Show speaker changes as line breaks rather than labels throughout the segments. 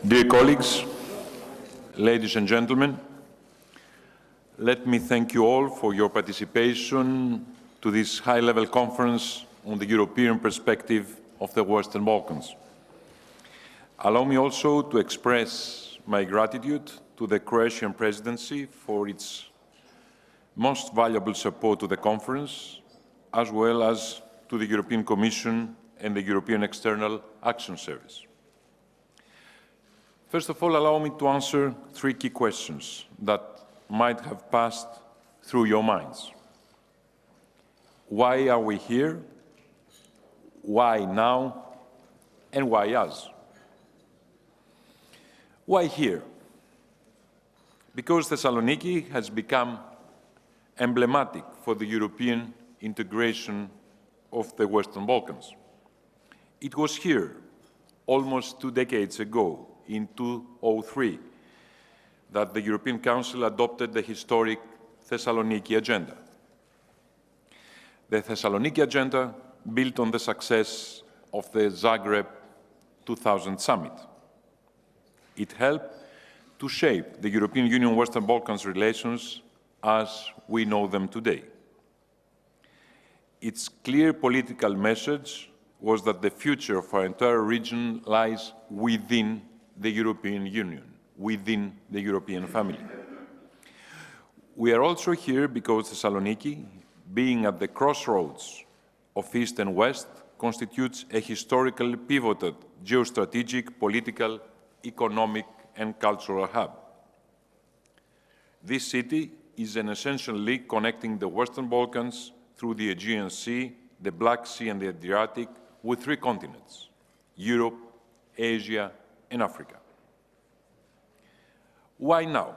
Dear colleagues, ladies and gentlemen, let me thank you all for your participation to this high-level conference on the European perspective of the Western Balkans. Allow me also to express my gratitude to the Croatian Presidency for its most valuable support to the conference, as well as to the European Commission and the European External Action Service. First of all, allow me to answer three key questions that might have passed through your minds. Why are we here? Why now? And why us? Why here? Because Thessaloniki has become emblematic for the European integration of the Western Balkans. It was here, almost 2 decades ago, in 2003, that the European Council adopted the historic Thessaloniki Agenda. The Thessaloniki Agenda built on the success of the Zagreb 2000 summit. It helped to shape the European Union-Western Balkans relations as we know them today. Its clear political message was that the future of our entire region lies within the European Union, within the European family. We are also here because Thessaloniki, being at the crossroads of East and West, constitutes a historically pivotal geostrategic, political, economic, and cultural hub. This city is an essential link connecting the Western Balkans through the Aegean Sea, the Black Sea, and the Adriatic with 3 continents: Europe, Asia, and Africa. Why now?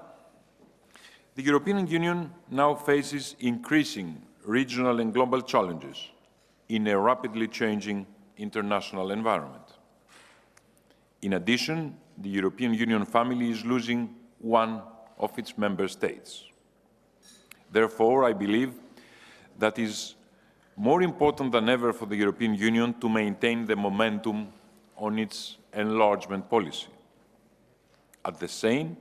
The European Union now faces increasing regional and global challenges in a rapidly changing international environment. In addition, the European Union family is losing one of its member states. Therefore, I believe that it is more important than ever for the European Union to maintain the momentum on its enlargement policy. At the same,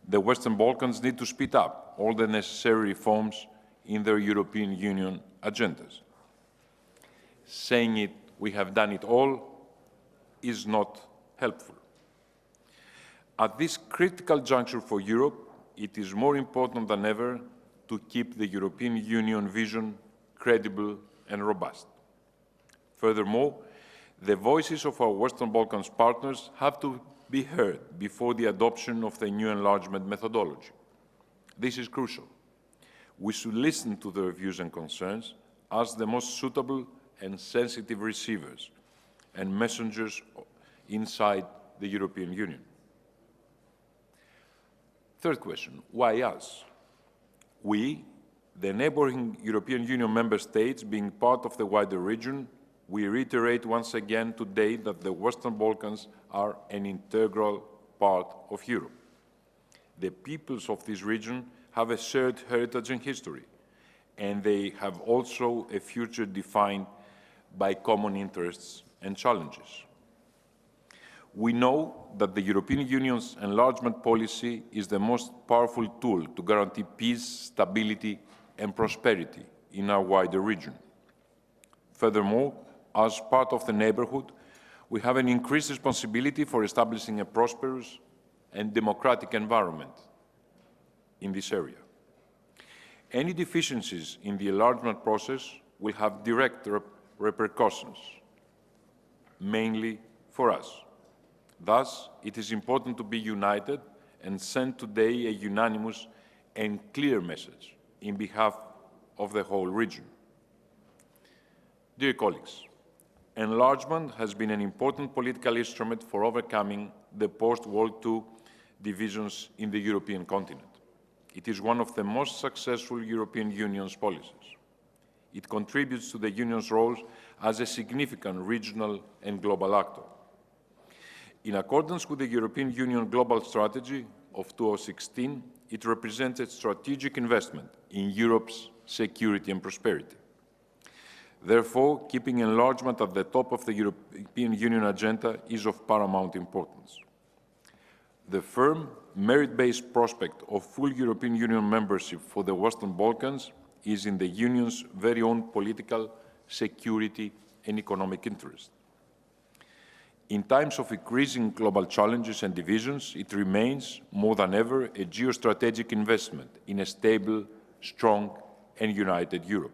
the Western Balkans need to speed up all the necessary reforms in their European Union agendas. Saying it, we have done it all, is not helpful. At this critical juncture for Europe, it is more important than ever to keep the European Union vision credible and robust. Furthermore, the voices of our Western Balkans partners have to be heard before the adoption of the new enlargement methodology. This is crucial. We should listen to their views and concerns as the most suitable and sensitive receivers and messengers inside the European Union. Third question, why us? We, the neighboring European Union member states, being part of the wider region, we reiterate once again today that the Western Balkans are an integral part of Europe. The peoples of this region have a shared heritage and history, and they have also a future defined by common interests and challenges. We know that the European Union's enlargement policy is the most powerful tool to guarantee peace, stability, and prosperity in our wider region. Furthermore, as part of the neighbourhood, we have an increased responsibility for establishing a prosperous and democratic environment in this area. Any deficiencies in the enlargement process will have direct repercussions, mainly for us. Thus, it is important to be united and send today a unanimous and clear message in behalf of the whole region. Dear colleagues, enlargement has been an important political instrument for overcoming the post-World II divisions in the European continent. It is one of the most successful European Union's policies. It contributes to the Union's role as a significant regional and global actor. In accordance with the European Union Global Strategy of 2016, it represents a strategic investment in Europe's security and prosperity. Therefore, keeping enlargement at the top of the European Union agenda is of paramount importance. The firm, merit-based prospect of full European Union membership for the Western Balkans is in the Union's very own political, security, and economic interest. In times of increasing global challenges and divisions, it remains, more than ever, a geostrategic investment in a stable, strong, and united Europe.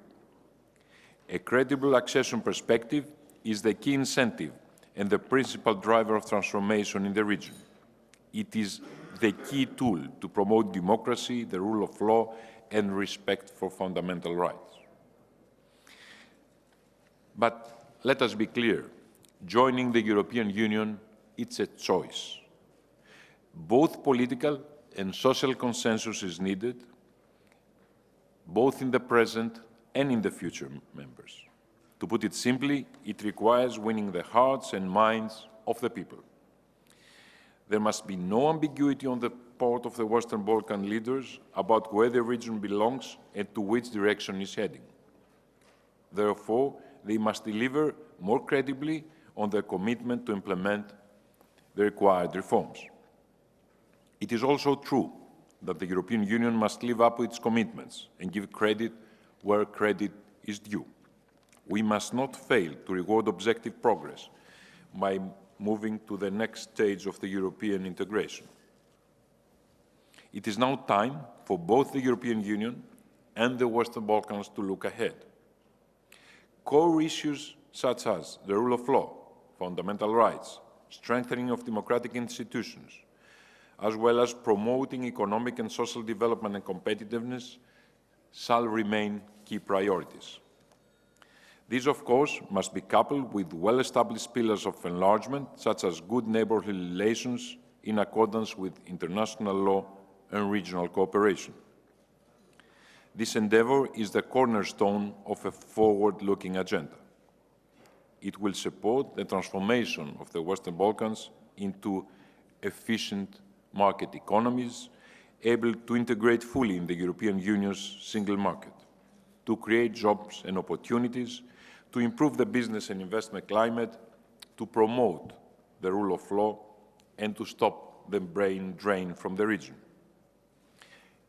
A credible accession perspective is the key incentive and the principal driver of transformation in the region. It is the key tool to promote democracy, the rule of law, and respect for fundamental rights. But let us be clear, joining the European Union, it's a choice. Both political and social consensus is needed, both in the present and in the future members. To put it simply, it requires winning the hearts and minds of the people. There must be no ambiguity on the part of the Western Balkan leaders about where the region belongs and to which direction it's heading. Therefore, they must deliver more credibly on their commitment to implement the required reforms. It is also true that the European Union must live up to its commitments and give credit where credit is due. We must not fail to reward objective progress by moving to the next stage of the European integration. It is now time for both the European Union and the Western Balkans to look ahead. Core issues such as the rule of law, fundamental rights, strengthening of democratic institutions, as well as promoting economic and social development and competitiveness, shall remain key priorities. These, of course, must be coupled with well-established pillars of enlargement, such as good neighbourly relations in accordance with international law and regional cooperation. This endeavour is the cornerstone of a forward-looking agenda. It will support the transformation of the Western Balkans into efficient market economies, able to integrate fully in the European Union's single market, to create jobs and opportunities, to improve the business and investment climate, to promote the rule of law, and to stop the brain drain from the region.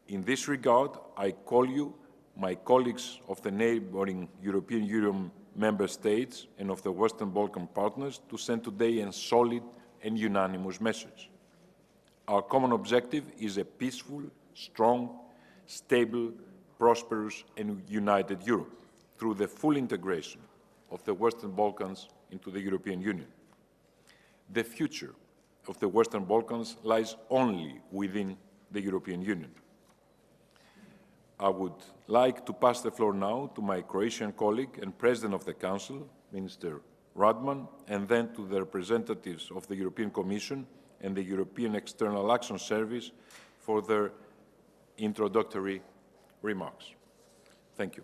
In this regard, I call you, my colleagues of the neighbouring European Union member states and of the Western Balkan partners, to send today a solid and unanimous message. Our common objective is a peaceful, strong, stable, prosperous and united Europe through the full integration of the Western Balkans into the European Union. The future of the Western Balkans lies only within the European Union. I would like to pass the floor now to my Croatian colleague and President of the Council, Minister Radman, and then to the representatives of the European Commission and the European External Action Service for their introductory remarks. Thank you.